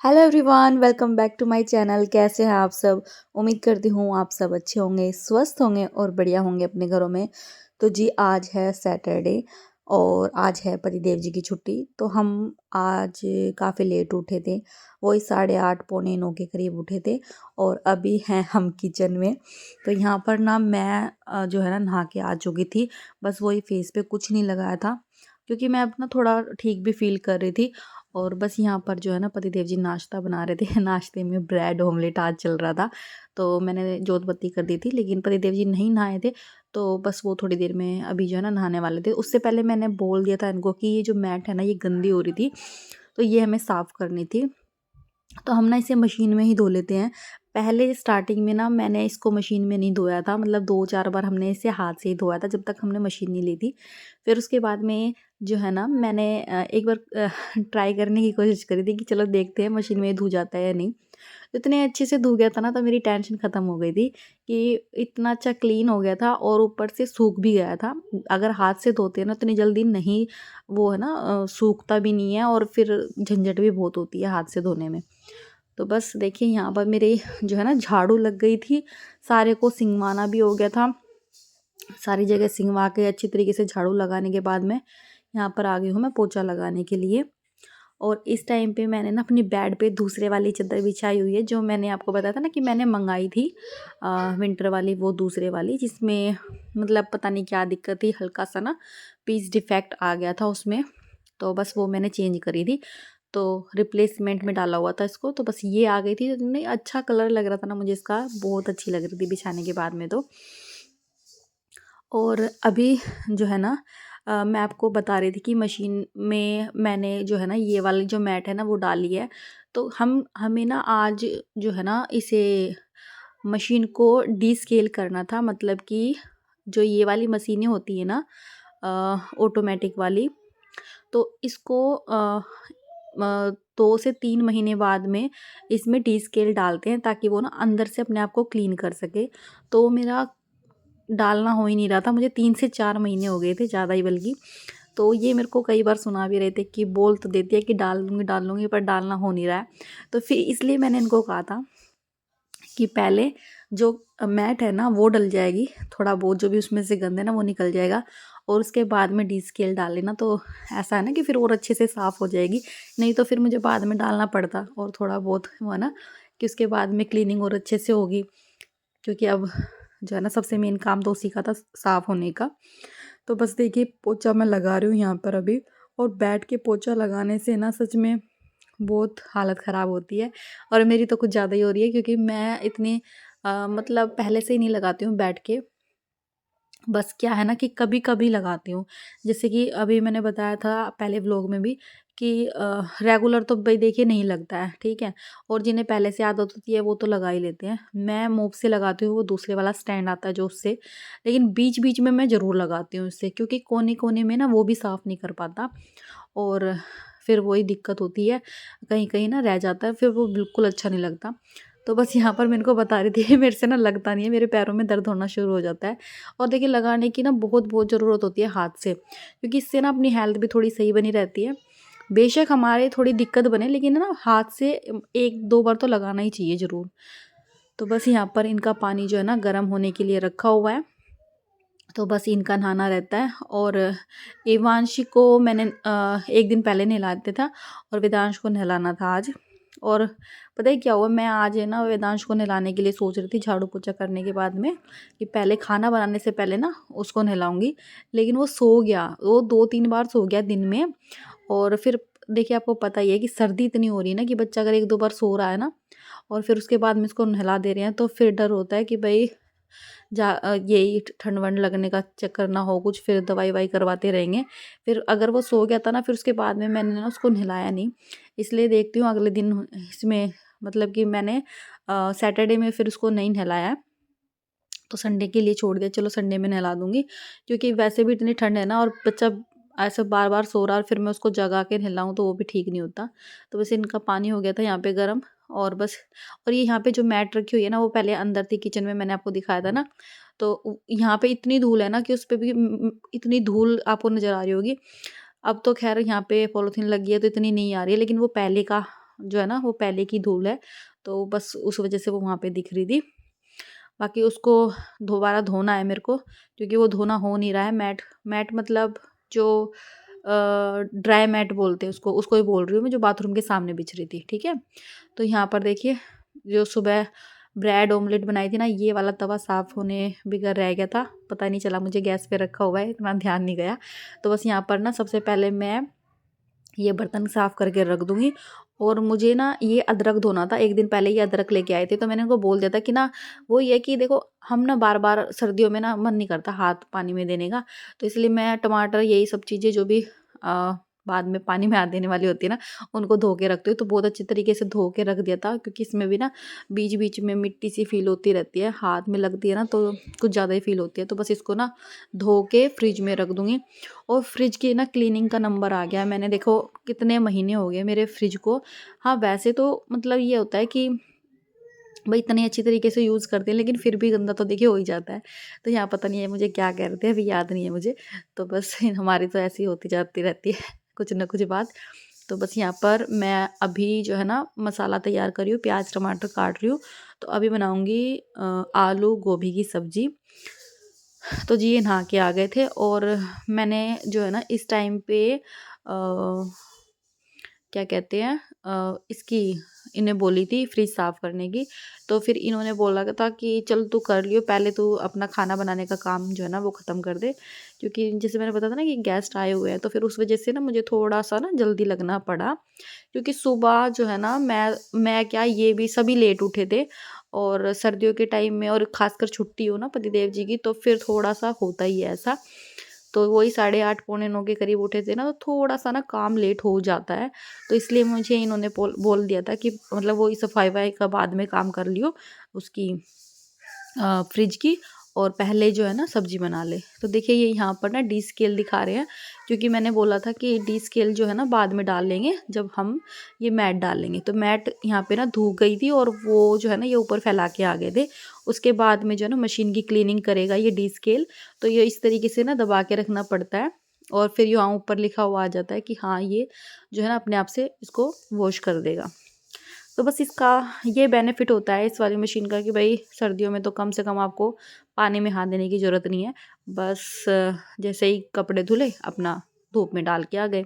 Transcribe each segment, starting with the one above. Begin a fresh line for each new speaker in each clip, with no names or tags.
Hello everyone, welcome back to my channel. कैसे हैं आप सब? उम्मीद करती हूँ आप सब अच्छे होंगे, स्वस्थ होंगे और बढ़िया होंगे अपने घरों में। तो जी आज है सैटरडे और आज है पतिदेव जी की छुट्टी। तो हम आज काफ़ी लेट उठे थे, वही 8:30 पौने 9 के करीब उठे थे। और अभी हैं हम किचन में। तो यहाँ पर ना मैं जो है ना नहा के आ चुकी थी। बस वही फेस पे कुछ नहीं लगाया था क्योंकि मैं अपना थोड़ा ठीक भी फील कर रही थी। और बस यहाँ पर जो है ना पतिदेव जी नाश्ता बना रहे थे नाश्ते में ब्रेड ऑमलेट आज चल रहा था। तो मैंने जोत बत्ती कर दी थी, लेकिन पतिदेव जी नहीं नहाए थे। तो बस वो थोड़ी देर में अभी जो है ना नहाने वाले थे। उससे पहले मैंने बोल दिया था इनको कि ये जो मैट है ना ये गंदी हो रही थी, तो ये हमें साफ़ करनी थी। तो हम ना इसे मशीन में ही धो लेते हैं। पहले स्टार्टिंग में ना मैंने इसको मशीन में नहीं धोया था, मतलब 2-4 बार हमने इसे हाथ से ही धोया था जब तक हमने मशीन नहीं ली थी। फिर उसके बाद में जो है ना मैंने एक बार ट्राई करने की कोशिश करी थी कि चलो देखते हैं मशीन में धुल जाता है या नहीं। तो इतने अच्छे से धुल गया था ना, तो मेरी टेंशन ख़त्म हो गई थी कि इतना अच्छा क्लीन हो गया था और ऊपर से सूख भी गया था। अगर हाथ से धोते हैं ना इतनी जल्दी नहीं, वो है ना सूखता भी नहीं है और फिर झंझट भी बहुत होती है हाथ से धोने में। तो बस देखिए यहाँ पर मेरे जो है ना झाड़ू लग गई थी, सारे को सिंगवाना भी हो गया था। सारी जगह सिंगवा के अच्छी तरीके से झाड़ू लगाने के बाद में यहाँ पर आ गई हूँ मैं पोछा लगाने के लिए। और इस टाइम पे मैंने ना अपनी बेड पे दूसरे वाली चादर बिछाई हुई है, जो मैंने आपको बताया था ना कि मैंने मंगाई थी विंटर वाली, वो दूसरे वाली जिसमें मतलब पता नहीं क्या दिक्कत थी, हल्का सा ना पीस डिफेक्ट आ गया था उसमें। तो बस वो मैंने चेंज करी थी, तो रिप्लेसमेंट में डाला हुआ था इसको। तो बस ये आ गई थी, नहीं अच्छा कलर लग रहा था ना मुझे इसका, बहुत अच्छी लग रही थी बिछाने के बाद में तो। और अभी जो है ना मैं आपको बता रही थी कि मशीन में मैंने जो है ना ये वाली जो मैट है ना वो डाली है। तो हमें ना आज जो है ना इसे मशीन को डीस्केल करना था, मतलब कि जो ये वाली मशीनें होती है ना ऑटोमेटिक वाली, तो इसको 2 से 3 महीने बाद में इसमें टी स्केल डालते हैं ताकि वो ना अंदर से अपने आप को क्लीन कर सके। तो मेरा डालना हो ही नहीं रहा था, मुझे 3 से 4 महीने हो गए थे, ज़्यादा ही बल्कि। तो ये मेरे को कई बार सुना भी रहे थे कि बोल तो देती है कि डाल लूँगी पर डालना हो नहीं रहा है। तो फिर इसलिए मैंने इनको कहा था कि पहले जो मैट है ना वो डल जाएगी, थोड़ा बहुत जो भी उसमें से गंद है ना वो निकल जाएगा, और उसके बाद में डी स्केल डाल लेना। तो ऐसा है ना कि फिर और अच्छे से साफ़ हो जाएगी। नहीं तो फिर मुझे बाद में डालना पड़ता और थोड़ा बहुत हुआ ना कि उसके बाद में क्लीनिंग और अच्छे से होगी, क्योंकि अब जो है ना सबसे मेन काम तो उसी का था, साफ़ होने का। तो बस देखिए पोछा मैं लगा रही हूँ यहाँ पर अभी। और बैठ के पोछा लगाने से ना सच में बहुत हालत ख़राब होती है। और मेरी तो कुछ ज़्यादा ही हो रही है क्योंकि मैं इतनी मतलब पहले से ही नहीं लगाती हूँ बैठ के। बस क्या है ना कि कभी-कभी लगाती हूँ। जैसे कि अभी मैंने बताया था पहले व्लॉग में भी कि रेगुलर तो भई देखिए नहीं लगता है, ठीक है? और जिन्हें पहले से आदत होती है वो तो लगा ही लेते हैं। मैं मोप से लगाती हूँ, वो दूसरे वाला स्टैंड आता है जो उससे। लेकिन बीच-बीच में मैं ज़रूर लगाती हूँ इससे, क्योंकि कोने-कोने में ना वो भी साफ़ नहीं कर पाता और फिर वही दिक्कत होती है, कहीं-कहीं ना रह जाता है, फिर वो बिल्कुल अच्छा नहीं लगता। तो बस यहाँ पर मैं इनको बता रही थी मेरे से ना लगता नहीं है, मेरे पैरों में दर्द होना शुरू हो जाता है। और देखिए लगाने की ना बहुत-बहुत ज़रूरत होती है हाथ से, क्योंकि इससे ना अपनी हेल्थ भी थोड़ी सही बनी रहती है। बेशक हमारे थोड़ी दिक्कत बने, लेकिन ना हाथ से 1-2 बार तो लगाना ही चाहिए ज़रूर। तो बस यहाँ पर इनका पानी जो है ना गर्म होने के लिए रखा हुआ है, तो बस इनका नहाना रहता है। और इवांशी को मैंने 1 दिन पहले नहला दिया था और वेदांश को नहलाना था आज। और पता है क्या हुआ, मैं आज है ना वेदांश को नहलाने के लिए सोच रही थी झाड़ू पोछा करने के बाद में कि पहले खाना बनाने से पहले ना उसको नहलाऊँगी, लेकिन वो सो गया, वो 2-3 बार सो गया दिन में। और फिर देखिए आपको पता ही है कि सर्दी इतनी हो रही है ना कि बच्चा अगर 1-2 बार सो रहा है ना और फिर उसके बाद में उसको नहला दे रहे हैं, तो फिर डर होता है कि भई यही ठंड वंड लगने का चक्कर ना हो कुछ, फिर दवाई-ववाई करवाते रहेंगे। फिर अगर वो सो गया था ना फिर उसके बाद में मैंने ना उसको नहलाया नहीं। इसलिए देखती हूँ अगले दिन इसमें, मतलब कि मैंने सैटरडे में फिर उसको नहीं नहलाया है, तो संडे के लिए छोड़ दिया, चलो संडे में नहला दूँगी। क्योंकि वैसे भी इतनी ठंड है ना और बच्चा ऐसे बार-बार सो रहा है और फिर मैं उसको जगा के नहलाऊँ तो वो भी ठीक नहीं होता। तो वैसे इनका पानी हो गया था यहाँ पे गरम, और बस। और ये यहाँ पे जो मैट रखी हुई है ना वो पहले अंदर थी किचन में, मैंने आपको दिखाया था ना। तो यहाँ पे इतनी धूल है ना कि उस पे भी इतनी धूल आपको नज़र आ रही होगी। अब तो ख़ैर यहाँ पे पॉलीथीन लगी है तो इतनी नहीं आ रही है, लेकिन वो पहले का जो है ना वो पहले की धूल है, तो बस उस वजह से वो वहाँ पे दिख रही थी। बाकी उसको दोबारा धोना है मेरे को, क्योंकि वो धोना हो नहीं रहा है। मैट मैट मतलब जो ड्राई मैट बोलते हैं उसको, उसको ही बोल रही हूँ मैं, जो बाथरूम के सामने बिछ रही थी, ठीक है। तो यहाँ पर देखिए, जो सुबह ब्रेड ऑमलेट बनाई थी ना, ये वाला तवा साफ़ होने बिगड़ रह गया था, पता नहीं चला मुझे गैस पे रखा हुआ है, इतना ध्यान नहीं गया। तो बस यहाँ पर ना सबसे पहले मैं ये बर्तन साफ़ करके रख दूँगी। और मुझे ना ये अदरक धोना था, एक दिन पहले ये अदरक लेके आए थे, तो मैंने उनको बोल दिया था कि ना, वो ये कि देखो हम ना बार-बार सर्दियों में ना मन नहीं करता हाथ पानी में देने का, तो इसलिए मैं टमाटर यही सब चीज़ें जो भी बाद में पानी में हाथ देने वाली होती है ना, उनको धो के रखती हूँ। तो बहुत अच्छे तरीके से धो के रख दिया था, क्योंकि इसमें भी ना बीच-बीच में मिट्टी सी फ़ील होती रहती है, हाथ में लगती है ना तो कुछ ज़्यादा ही फ़ील होती है। तो बस इसको ना धो के फ्रिज में रख दूँगी। और फ्रिज की ना क्लीनिंग का नंबर आ गया। मैंने देखो कितने महीने हो गए मेरे फ्रिज को। हाँ, वैसे तो मतलब ये होता है कि भाई इतने अच्छी तरीके से यूज़ करते हैं, लेकिन फिर भी गंदा तो देखिए हो ही जाता है। तो यहाँ पता नहीं है मुझे क्या कह रहे थे, अभी याद नहीं है मुझे। तो बस हमारी तो ऐसी होती जाती रहती है कुछ ना कुछ बात। तो बस यहाँ पर मैं अभी जो है ना मसाला तैयार कर रही हूँ, प्याज टमाटर काट रही हूँ। तो अभी बनाऊँगी आलू गोभी की सब्ज़ी। तो जी ये नहा के आ गए थे, और मैंने जो है ना इस टाइम पे क्या कहते हैं, इसकी इन्हें बोली थी फ्रिज साफ़ करने की। तो फिर इन्होंने बोला था कि चल तू कर लियो, पहले तू अपना खाना बनाने का काम जो है ना वो ख़त्म कर दे। क्योंकि जैसे मैंने बताया था ना कि गेस्ट आए हुए हैं, तो फिर उस वजह से ना मुझे थोड़ा-सा ना जल्दी लगना पड़ा। क्योंकि सुबह जो है ना मैं क्या, ये भी सभी लेट उठे थे, और सर्दियों के टाइम में और ख़ासकर छुट्टी हो ना पतिदेव जी की, तो फिर थोड़ा-सा होता ही है ऐसा। तो वही 8:30 पौने 9 के करीब उठे थे ना, तो थोड़ा-सा ना काम लेट हो जाता है। तो इसलिए मुझे इन्होंने बोल दिया था कि मतलब वही सफाई-वफ़ाई का बाद में काम कर लियो उसकी, फ्रिज की, और पहले जो है ना सब्ज़ी बना ले। तो देखिए ये यहाँ पर ना डी स्केल दिखा रहे हैं, क्योंकि मैंने बोला था कि डी स्केल जो है ना बाद में डाल लेंगे जब हम ये मैट डालेंगे। तो मैट यहाँ पे ना धुल गई थी, और वो जो है ना ये ऊपर फैला के आ गए थे। उसके बाद में जो है ना मशीन की क्लीनिंग करेगा ये डी स्केल। तो ये इस तरीके से ना दबा के रखना पड़ता है, और फिर यहाँ ऊपर लिखा हुआ आ जाता है कि हाँ ये जो है ना अपने आप से इसको वॉश कर देगा। तो बस इसका ये बेनिफिट होता है इस वाली मशीन का, कि भाई सर्दियों में तो कम से कम आपको पानी में हाथ देने की ज़रूरत नहीं है। बस जैसे ही कपड़े धुले अपना धूप में डाल के आ गए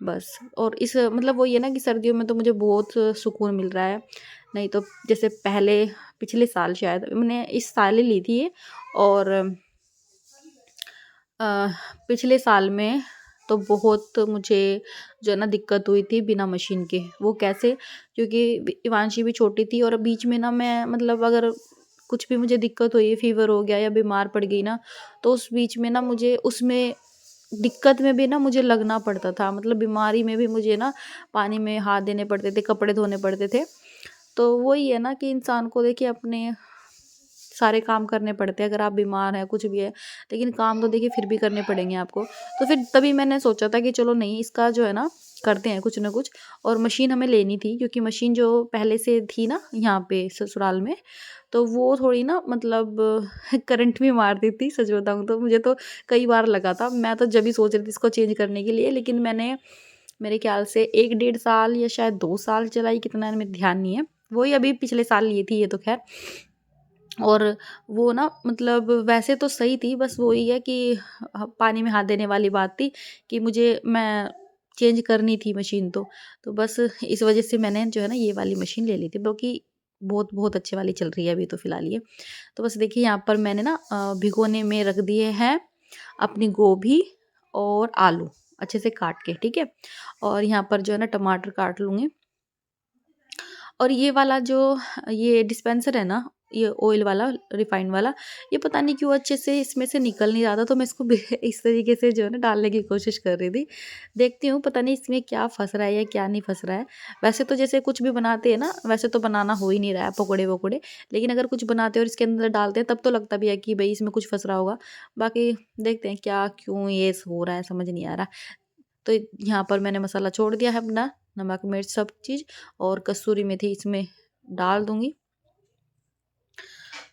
बस। और इस मतलब वही है ना कि सर्दियों में तो मुझे बहुत सुकून मिल रहा है। नहीं तो जैसे पहले पिछले साल शायद मैंने इस साल ही ली थी ये, और अ, पिछले साल में तो बहुत मुझे जो है ना दिक्कत हुई थी बिना मशीन के। वो कैसे? क्योंकि इवांशी भी छोटी थी, और बीच में ना मैं मतलब अगर कुछ भी मुझे दिक्कत हुई, फ़ीवर हो गया या बीमार पड़ गई ना, तो उस बीच में ना मुझे उसमें दिक्कत में भी ना मुझे लगना पड़ता था। मतलब बीमारी में भी मुझे ना पानी में हाथ देने पड़ते थे, कपड़े धोने पड़ते थे। तो वही है ना कि इंसान को देखिए अपने सारे काम करने पड़ते हैं, अगर आप बीमार हैं कुछ भी है, लेकिन काम तो देखिए फिर भी करने पड़ेंगे आपको। तो फिर तभी मैंने सोचा था कि चलो नहीं, इसका जो है ना करते हैं कुछ ना कुछ। और मशीन हमें लेनी थी, क्योंकि मशीन जो पहले से थी ना यहाँ पे ससुराल में, तो वो थोड़ी ना मतलब करंट भी मारती थी। सच बताऊँ तो मुझे तो कई बार लगा था, मैं तो जब भी सोच रही थी इसको चेंज करने के लिए, लेकिन मैंने मेरे ख्याल से 1 डेढ़ साल या शायद 2 साल चलाई, कितना मेरे ध्यान नहीं है। वही अभी पिछले साल ली थी ये तो ख़ैर। और वो ना मतलब वैसे तो सही थी, बस वही है कि पानी में हाथ देने वाली बात थी कि मैं चेंज करनी थी मशीन तो। तो बस इस वज़ह से मैंने जो है ना ये वाली मशीन ले ली थी, बाकी बहुत बहुत अच्छे वाली चल रही है अभी तो फ़िलहाल ये। तो बस देखिए यहाँ पर मैंने ना भिगोने में रख दिए हैं अपनी गोभी और आलू अच्छे से काट के, ठीक है? और यहाँ पर जो है ना टमाटर काट लूँगी। और ये वाला जो ये डिस्पेंसर है ना, ये ऑयल वाला रिफाइंड वाला, ये पता नहीं क्यों अच्छे से इसमें से निकल नहीं रहा था, तो मैं इसको इस तरीके से जो है ना डालने की कोशिश कर रही थी। देखती हूँ पता नहीं इसमें क्या फंस रहा है या क्या नहीं फंस रहा है। वैसे तो जैसे कुछ भी बनाते हैं ना, वैसे तो बनाना हो ही नहीं रहा है पकोड़े वकोड़े, लेकिन अगर कुछ बनाते हैं और इसके अंदर डालते हैं तब तो लगता भी है कि भाई इसमें कुछ फंस रहा होगा। बाकी देखते हैं क्या क्यों ये हो रहा है, समझ नहीं आ रहा। तो यहाँ पर मैंने मसाला छोड़ दिया है अपना, नमक मिर्च सब चीज़, और कसूरी मेथी इसमें डाल दूँगी।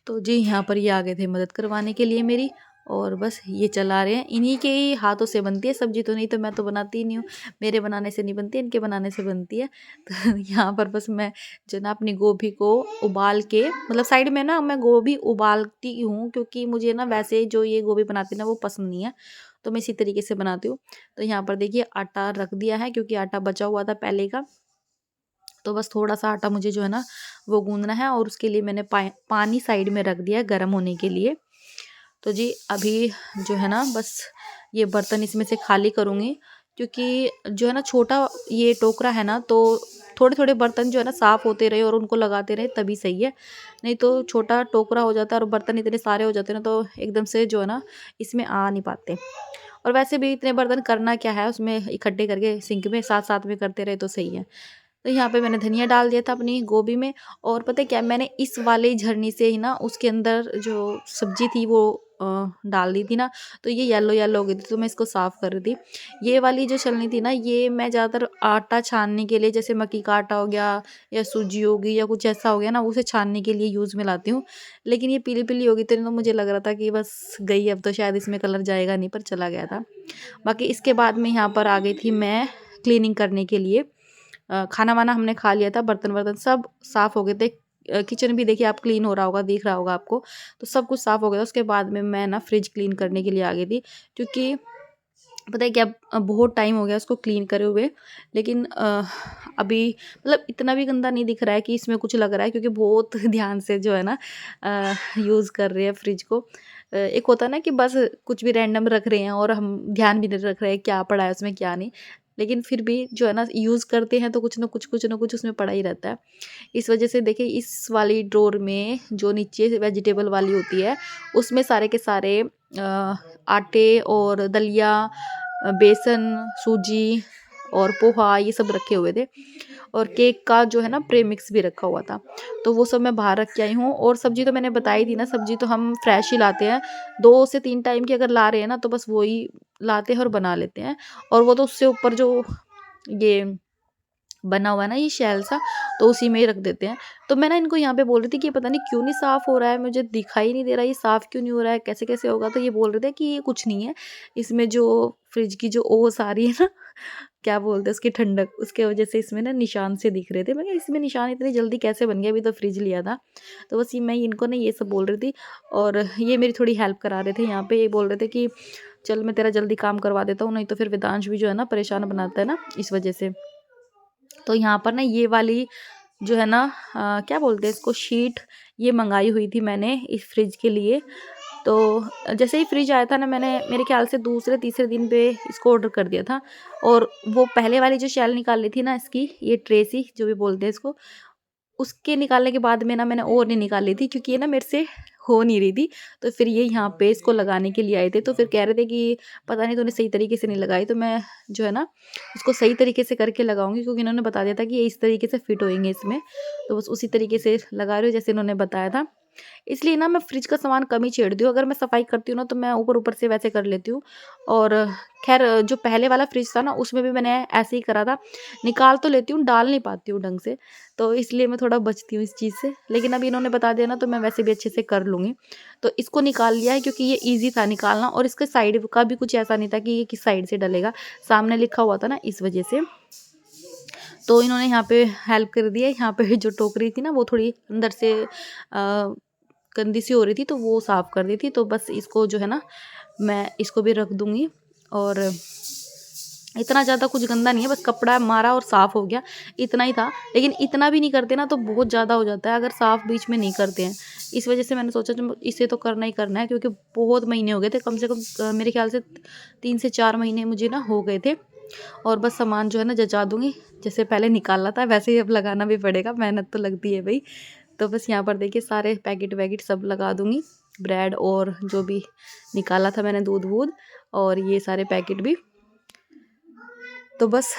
तो जी यहाँ पर ये आ गए थे मदद करवाने के लिए मेरी। और बस ये चला रहे हैं। इन्हीं के ही हाथों से बनती है सब्जी, तो नहीं तो मैं तो बनाती ही नहीं हूँ। मेरे बनाने से नहीं बनती, इनके बनाने से बनती है। तो यहाँ पर बस मैं जो ना अपनी गोभी को उबाल के, मतलब साइड में ना मैं गोभी उबालती हूँ, क्योंकि मुझे ना वैसे जो ये गोभी बनाती है ना वो पसंद नहीं है, तो मैं इसी तरीके से बनाती हूँ। तो यहाँ पर देखिए आटा रख दिया है, क्योंकि आटा बचा हुआ था पहले का। तो बस थोड़ा सा आटा मुझे जो है ना वो गूंदना है, और उसके लिए मैंने पानी साइड में रख दिया है गर्म होने के लिए। तो जी अभी जो है ना बस ये बर्तन इसमें से खाली करूँगी, क्योंकि जो है ना छोटा ये टोकरा है ना, तो थोड़े थोड़े बर्तन जो है ना साफ़ होते रहे और उनको लगाते रहे तभी सही है। नहीं तो छोटा टोकरा हो जाता है और बर्तन इतने सारे हो जाते हैं ना, तो एकदम से जो है ना इसमें आ नहीं पाते। और वैसे भी इतने बर्तन करना क्या है, उसमें इकट्ठे करके सिंक में साथ साथ में करते रहे तो सही है। तो यहाँ पे मैंने धनिया डाल दिया था अपनी गोभी में, और पता है क्या, मैंने इस वाली झरनी से ही ना उसके अंदर जो सब्जी थी वो डाल दी थी ना, तो ये येलो येलो हो गई थी, तो मैं इसको साफ़ कर रही थी। ये वाली जो छलनी थी ना, ये मैं ज़्यादातर आटा छानने के लिए, जैसे मक्की का आटा हो गया या सूजी होगी या कुछ ऐसा हो गया ना, उसे छानने के लिए यूज़ में लाती हूँ। लेकिन ये पीली पीली हो गई थी, तो मुझे लग रहा था कि बस गई अब तो शायद इसमें कलर जाएगा नहीं, पर चला गया था। बाकी इसके बाद में यहाँ पर आ गई थी मैं क्लीनिंग करने के लिए। खाना वाना हमने खा लिया था, बर्तन वर्तन सब साफ़ हो गए थे। किचन भी देखिए आप क्लीन हो रहा होगा, दिख रहा होगा आपको, तो सब कुछ साफ़ हो गया था। उसके बाद में मैं ना फ्रिज क्लीन करने के लिए आ गई थी, क्योंकि पता है क्या, बहुत टाइम हो गया उसको क्लीन करे हुए। लेकिन अभी मतलब इतना भी गंदा नहीं दिख रहा है कि इसमें कुछ लग रहा है, क्योंकि बहुत ध्यान से जो है ना यूज़ कर रहे हैं फ्रिज को। एक होता है ना कि बस कुछ भी रैंडम रख रहे हैं और हम ध्यान भी नहीं रख रहे हैं क्या पड़ा है उसमें क्या नहीं। लेकिन फिर भी जो है ना यूज़ करते हैं तो कुछ ना कुछ उसमें पड़ा ही रहता है। इस वजह से देखिए इस वाली ड्रॉर में जो नीचे वेजिटेबल वाली होती है, उसमें सारे के सारे आटे और दलिया, बेसन, सूजी और पोहा ये सब रखे हुए थे, और केक का जो है ना प्रेमिक्स भी रखा हुआ था। तो वो सब मैं बाहर रख के आई हूँ। और सब्ज़ी तो मैंने बताई थी ना, सब्ज़ी तो हम फ्रेश ही लाते हैं। 2 से 3 टाइम की अगर ला रहे हैं ना, तो बस वही लाते हैं और बना लेते हैं। और वो तो उससे ऊपर जो ये बना हुआ है ना ये शैल सा, तो उसी में ही रख देते हैं। तो मैं ना इनको यहाँ पे बोल रही थी कि पता नहीं क्यों नहीं साफ़ हो रहा है, मुझे दिखाई नहीं दे रहा है ये साफ़ क्यों नहीं हो रहा है, कैसे-कैसे होगा? तो ये बोल रहे थे कि ये कुछ नहीं है, इसमें जो फ्रिज की जो ओस आ रही है ना, क्या बोलते हैं उसकी ठंडक, उसके वजह से इसमें ना निशान से दिख रहे थे। मैं कहा इसमें निशान इतनी जल्दी कैसे बन गया, अभी तो फ्रिज लिया था। तो बस ये मैं इनको ना ये सब बोल रही थी, और ये मेरी थोड़ी हेल्प करा रहे थे यहाँ पे। ये बोल रहे थे कि चल मैं तेरा जल्दी काम करवा देता हूँ, नहीं तो फिर वेदांश भी जो है ना परेशान बनाता है ना, इस वजह से। तो यहाँ पर ना ये वाली जो है ना क्या बोलते हैं इसको, शीट, ये मंगाई हुई थी मैंने इस फ्रिज के लिए। तो जैसे ही फ्रिज आया था ना, मैंने मेरे ख्याल से दूसरे तीसरे दिन पे इसको ऑर्डर कर दिया था। और वो पहले वाली जो शेल निकाल ली थी ना इसकी, ये ट्रेसी जो भी बोलते हैं इसको, उसके निकालने के बाद में ना मैंने और नहीं निकाली थी, क्योंकि ये ना मेरे से हो नहीं रही थी। तो फिर ये यहाँ पे इसको लगाने के लिए आए थे, तो फिर कह रहे थे कि पता नहीं तूने सही तरीके से नहीं लगाई। तो मैं जो है ना उसको सही तरीके से करके लगाऊंगी, क्योंकि इन्होंने बता दिया था कि ये इस तरीके से फिट होएंगे इसमें। तो बस उसी तरीके से लगा रही हूँ जैसे इन्होंने बताया था। इसलिए ना मैं फ्रिज का सामान कम ही छेड़ती हूँ। अगर मैं सफाई करती हूँ ना, तो मैं ऊपर-ऊपर से वैसे कर लेती हूँ। और ख़ैर जो पहले वाला फ्रिज था ना, उसमें भी मैंने ऐसे ही करा था। निकाल तो लेती हूँ, डाल नहीं पाती हूँ ढंग से, तो इसलिए मैं थोड़ा बचती हूँ इस चीज़ से। लेकिन अब इन्होंने बता दिया ना, तो मैं वैसे भी अच्छे से कर लूँगी। तो इसको निकाल लिया है, क्योंकि ये ईज़ी था निकालना, और इसके साइड का भी कुछ ऐसा नहीं था कि ये किस साइड से डलेगा। सामने लिखा हुआ था ना, इस वजह से। तो इन्होंने यहाँ पे हेल्प कर दी है। यहाँ पे जो टोकरी थी ना, वो थोड़ी अंदर से गंदी सी हो रही थी, तो वो साफ़ कर दी थी। तो बस इसको जो है ना मैं इसको भी रख दूँगी। और इतना ज़्यादा कुछ गंदा नहीं है, बस कपड़ा मारा और साफ़ हो गया, इतना ही था। लेकिन इतना भी नहीं करते ना तो बहुत ज़्यादा हो जाता है, अगर साफ़ बीच में नहीं करते हैं। इस वजह से मैंने सोचा जो इसे तो करना ही करना है, क्योंकि बहुत महीने हो गए थे, कम से कम मेरे ख्याल से 3 से 4 महीने मुझे ना हो गए थे। और बस सामान जो है ना जचा दूँगी, जैसे पहले निकाला था वैसे ही अब लगाना भी पड़ेगा, मेहनत तो लगती है भई। तो बस यहाँ पर देखिए सारे पैकेट वैकेट सब लगा दूँगी, ब्रेड और जो भी निकाला था मैंने दूध-वूध, और ये सारे पैकेट भी। तो बस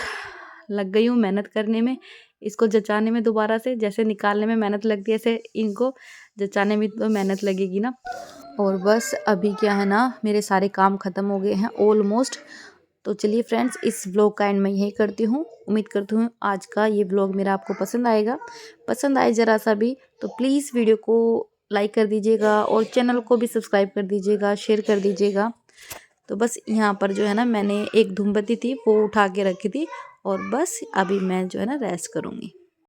लग गई हूँ मेहनत करने में, इसको जचाने में दोबारा से। जैसे निकालने में मेहनत लगती है, ऐसे इनको जचाने में तो मेहनत लगेगी ना। और बस अभी क्या है ना, मेरे सारे काम ख़त्म हो गए हैं ऑलमोस्ट। तो चलिए फ्रेंड्स, इस व्लॉग का एंड मैं यही करती हूँ। उम्मीद करती हूँ आज का ये व्लॉग मेरा आपको पसंद आएगा। पसंद आए ज़रा सा भी तो प्लीज़ वीडियो को लाइक कर दीजिएगा और चैनल को भी सब्सक्राइब कर दीजिएगा, शेयर कर दीजिएगा। तो बस यहाँ पर जो है ना मैंने एक धूमबत्ती थी वो उठा के रखी थी और बस अभी मैं जो है ना रेस्ट करूँगी।